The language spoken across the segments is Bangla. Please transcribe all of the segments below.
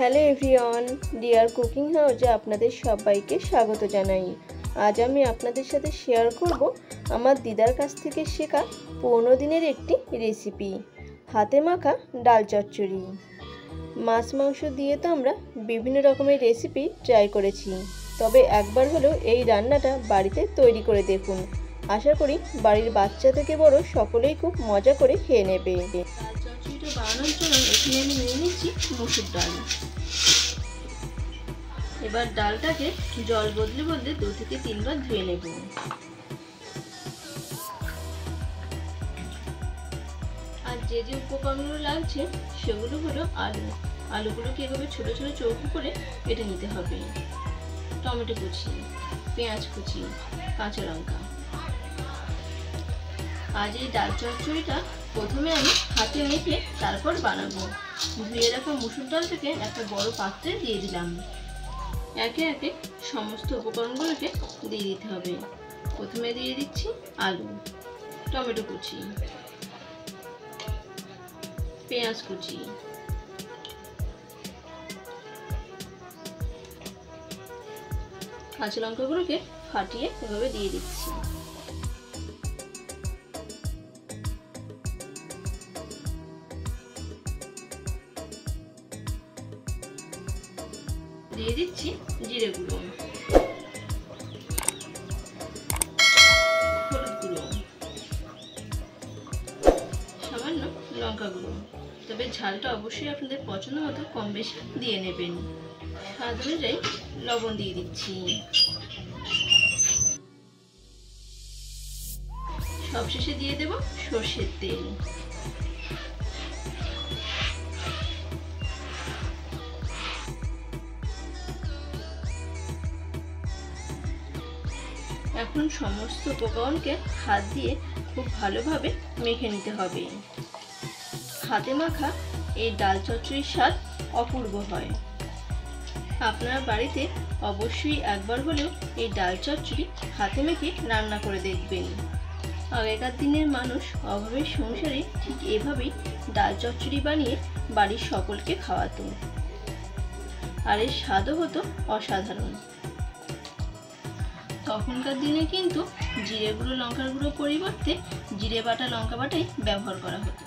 হ্যালো এভরিওয়ান, ডিয়ার কুকিং হাউসে আপনাদের সবাইকে স্বাগত জানাই। আজ আমি আপনাদের সাথে শেয়ার করব আমার দিদার কাছ থেকে শেখা 15 দিনের একটি রেসিপি, হাতে মাখা ডাল চচ্চড়ি। মাছ মাংস দিয়ে তো আমরা বিভিন্ন রকমের রেসিপি ট্রাই করেছি, তবে একবার হলেও এই রান্নাটা বাড়িতে তৈরি করে দেখুন। আশা করি বাড়ির বাচ্চা থেকে বড় সকলেই খুব মজা করে খেয়ে নেবে। ডাল চচ্চড়িটা বানানোর জন্য এখানে আমি নিয়ে নিচ্ছি মসুর ডাল। এবার ডালটাকে জল বদলে বদলে 2 থেকে 3 বার ধুয়ে নেব। আর যে যে উপকরণগুলো লাগছে সেগুলো হলো আলুগুলোকে এভাবে ছোট ছোট চৌকো করে কেটে নিতে হবে, টমেটো কুচি, পেঁয়াজ কুচি, কাঁচা লঙ্কা। আজ এই ডাল চচ্চড়িটা প্রথমে আমি হাতে মেখে তারপর বানাবো। ধুয়ে রাখা মুসুর ডালটাকে একটা বড় পাত্রে দিয়ে দিলাম। একে একে সমস্ত উপকরণগুলোকে দিয়ে দিতে হবে। প্রথমে দিয়ে দিচ্ছি আলু, টমেটো কুচি, পেঁয়াজ কুচি, কাঁচা লঙ্কাগুলোকে ফাটিয়ে এভাবে দিয়ে দিচ্ছি। দিয়ে দিচ্ছি জিরে গুঁড়ো, হলুদ গুঁড়ো, সামান্য লঙ্কা গুঁড়ো। তবে ঝালটা অবশ্যই আপনাদের পছন্দ মতো কম বেশি দিয়ে নেবেন। স্বাদ অনুযায়ী লবণ দিয়ে দিচ্ছি। সবশেষে দিয়ে দেব সর্ষের তেল। এখন সমস্ত উপকরণকে হাত দিয়ে খুব ভালোভাবে মেখে নিতে হবে। হাতে মাখা এই ডাল চচ্চড়ির স্বাদ অপূর্ব হয়। আপনারা বাড়িতে অবশ্যই একবার হলেও এই ডাল চচ্চড়ি হাতে মেখে রান্না করে দেখবেন। আগেকার দিনের মানুষ অভাবের সংসারে ঠিক এভাবেই ডাল চচ্চড়ি বানিয়ে বাড়ির সকলকে খাওয়াতো, আর এর স্বাদও হতো অসাধারণ। তখনকার দিনে কিন্তু জিরে গুঁড়ো লঙ্কার গুঁড়ো পরিবর্তে জিরে বাটা লঙ্কা বাটাই ব্যবহার করা হতো।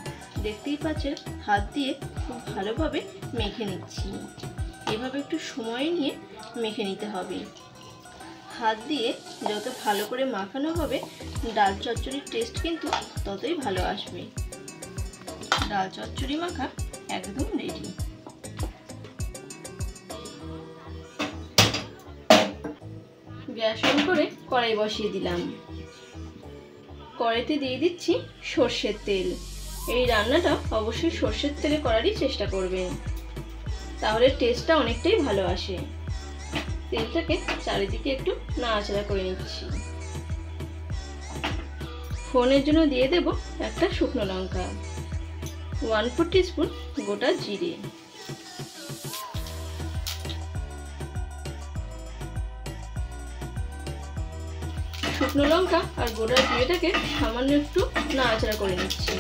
দেখতেই পাচ্ছেন হাত দিয়ে খুব ভালোভাবে মেখে নিচ্ছি। এভাবে একটু সময় নিয়ে মেখে নিতে হবে। হাত দিয়ে যত ভালো করে মাখানো হবে ডাল চচ্চড়ির টেস্ট কিন্তু ততই ভালো আসবে। ডাল চচ্চড়ি মাখা একদম রেডি। গ্যাস অন করে কড়াই বসিয়ে দিলাম। কড়াইতে দিয়ে দিচ্ছি সর্ষের তেল। এই রান্নাটা অবশ্যই সর্ষের তেলে করারই চেষ্টা করবেন, তাহলে টেস্টটা অনেকটাই ভালো আসে। তেলটাকে চারিদিকে একটু নাড়াচাড়া করে নিচ্ছি। ফোড়নের জন্য দিয়ে দেব একটা শুকনো লঙ্কা, 1/4 টিস্পুন গোটা জিরে, শুকনো লঙ্কা আর গোটা জিরেটাকে সামান্য একটু নাড়াচাড়া করে নিচ্ছি।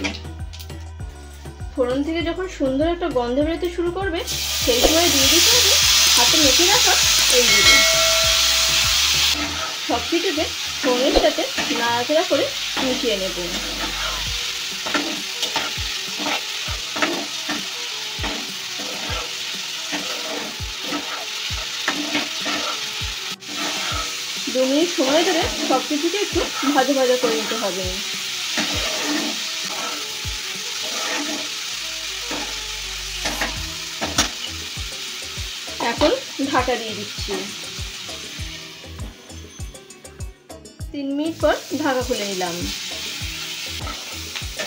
ফোড়ন থেকে যখন সুন্দর একটা গন্ধ বেরোতে শুরু করবে সেই সময় দিয়ে দিতে হবে হাতে মেখে রাখা এই জিরে। সব কিছুকে ফোড়নের সাথে নাড়াচাড়া করে মিশিয়ে নেব। দু মিনিট সময় ধরে সব কিছুকে একটু ভাজা ভাজা করে নিতে হবে। এখন ঢাকা দিয়ে দিচ্ছি। 3 মিনিট পর ঢাকা খুলে নিলাম।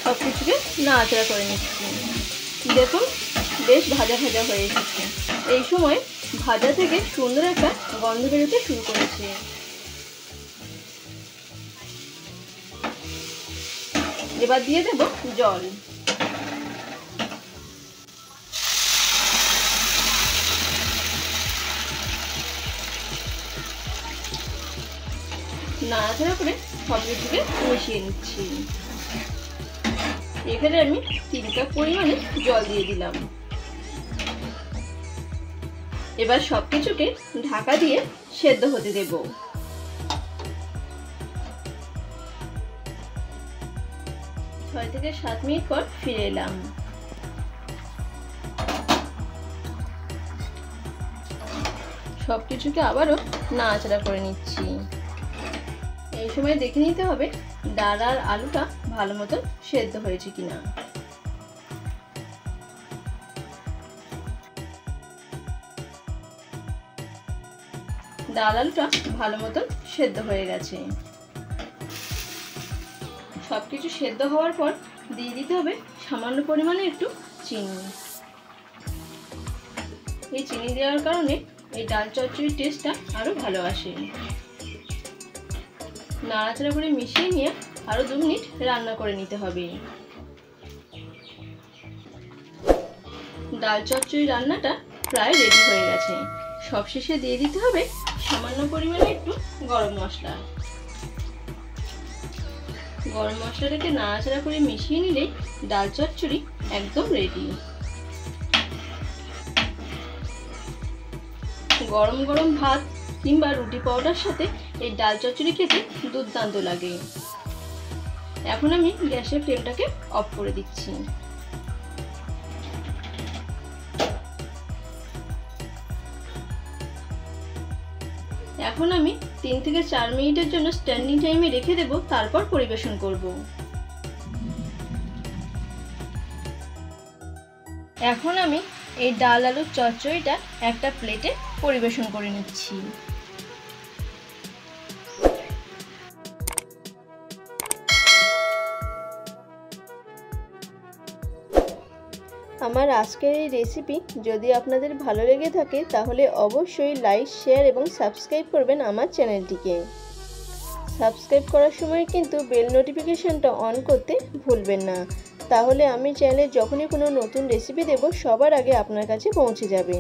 সব কিছুকে নাড়াচাড়া করে নিচ্ছি। দেখুন বেশ ভাজা ভাজা হয়ে এসেছে। এই সময় ভাজা থেকে সুন্দর একটা গন্ধ বেরোতে শুরু করেছে। এবার দিয়ে দেব জল। নাড়াচাড়া করে সব কিছুকে মিশিয়ে নিচ্ছি। এখানে আমি 3 কাপ পরিমাণে জল দিয়ে দিলাম। এবার সব কিছুকে ঢাকা দিয়ে সেদ্ধ হতে দেব। 6 থেকে 7 মিনিট পর ফিরে এলাম। সবকিছুকে আবারও নাড়াচাড়া করে নিচ্ছি। এই সময় দেখে নিতে হবে ডাল আর আলুটা ভালো মতো সেদ্ধ হয়েছে কিনা। ডাল আলুটা ভালো মতো সেদ্ধ হয়ে গেছে। সবকিছু সেদ্ধ হওয়ার পর দিয়ে দিতে হবে সামান্য পরিমাণে একটু চিনি। এই চিনি দেওয়ার কারণে এই ডাল চচ্চড়ির টেস্টটা আরো ভালো আসে। নাড়াচাড়া করে মিশিয়ে নিয়ে আরো 2 মিনিট রান্না করে নিতে হবে। ডাল চচ্চড়ি রান্নাটা প্রায় রেডি হয়ে গেছে। সবশেষে দিয়ে দিতে হবে সামান্য পরিমাণে একটু গরম মশলা। গরম মশলাটাকে নাড়াচাড়া করে মিশিয়ে নিলেই ডাল চচ্চড়ি একদম রেডি। গরম গরম ভাত কিংবা রুটি পরোটার সাথে এই ডাল চচ্চড়ি খেতে দুর্দান্ত লাগে। এখন আমি গ্যাসের ফ্লেমটাকে অফ করে দিচ্ছি। এখন আমি 3 থেকে 4 মিনিটের জন্য স্ট্যান্ডিং টাইমে রেখে দেব, তারপর পরিবেশন করব। এখন আমি এই ডাল আলুর চচ্চড়িটা একটা প্লেটে পরিবেশন করে নিচ্ছি। আমার আজকের এই রেসিপি যদি আপনাদের ভালো লেগে থাকে তাহলে অবশ্যই লাইক, শেয়ার এবং সাবস্ক্রাইব করবেন আমার চ্যানেলটিকে। সাবস্ক্রাইব করার সময় কিন্তু বেল নোটিফিকেশনটা অন করতে ভুলবেন না, তাহলে আমি চ্যানেলে যখনই কোনো নতুন রেসিপি দেব সবার আগে আপনার কাছে পৌঁছে যাবে।